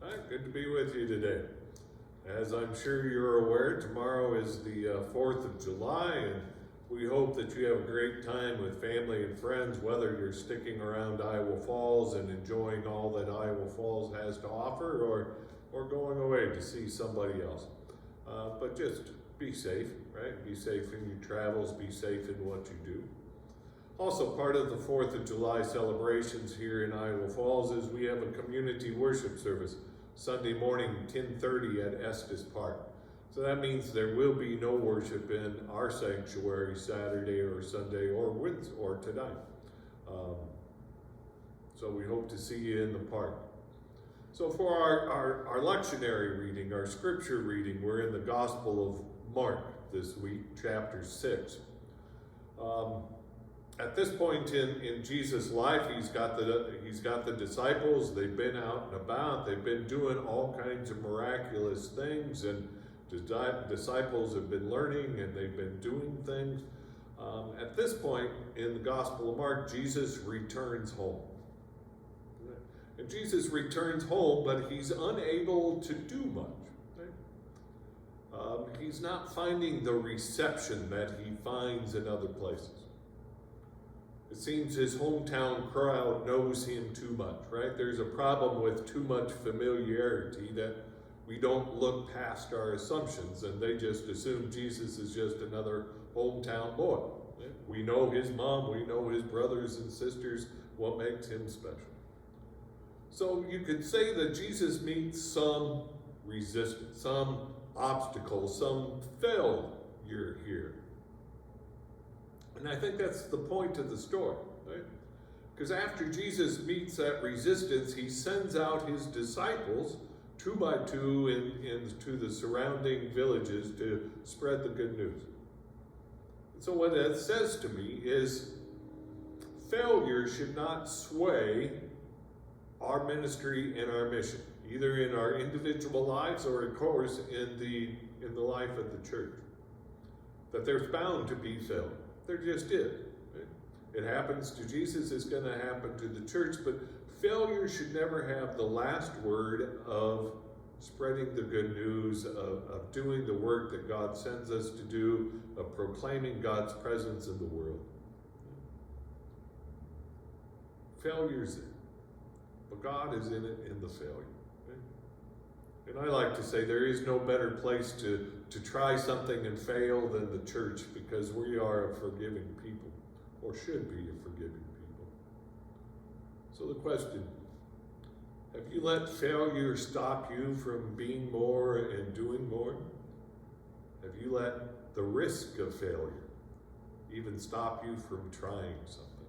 All right, good to be with you today. As I'm sure you're aware, tomorrow is the 4th of July, and we hope that you have a great time with family and friends, whether you're sticking around Iowa Falls and enjoying all that Iowa Falls has to offer, or going away to see somebody else. But just be safe, right? Be safe in your travels, be safe in what you do. Also, part of the 4th of July celebrations here in Iowa Falls is we have a community worship service Sunday morning, 10:30 at Estes Park. So that means there will be no worship in our sanctuary Saturday or Sunday or tonight. So we hope to see you in the park. So for our lectionary reading, our scripture reading, we're in the Gospel of Mark this week, chapter 6. At this point in Jesus' life, he's got the disciples. They've been out and about. They've been doing all kinds of miraculous things, and the disciples have been learning and they've been doing things. At this point in the Gospel of Mark, Jesus returns home. And Jesus returns home, but he's unable to do much. Right? He's not finding the reception that he finds in other places. It seems his hometown crowd knows him too much, right? There's a problem with too much familiarity that we don't look past our assumptions, and they just assume Jesus is just another hometown boy. Right? We know his mom, we know his brothers and sisters, what makes him special. So you could say that Jesus meets some resistance, some obstacle, some failure here. And I think that's the point of the story, right? Because after Jesus meets that resistance, he sends out his disciples 2 by 2 into the surrounding villages to spread the good news. And so what that says to me is failure should not sway our ministry and our mission, either in our individual lives or, of course, in the life of the church. That there's bound to be failure. There just is. Right? It happens to Jesus, it's going to happen to the church, but failure should never have the last word of spreading the good news, of doing the work that God sends us to do, of proclaiming God's presence in the world. Failure's there, but God is in it in the failure. Right? And I like to say there is no better place to try something and fail than the church, because we are a forgiving people, or should be a forgiving people. So the question, have you let failure stop you from being more and doing more? Have you let the risk of failure even stop you from trying something?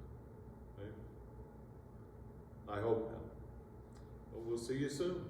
Right? I hope not. But we'll see you soon.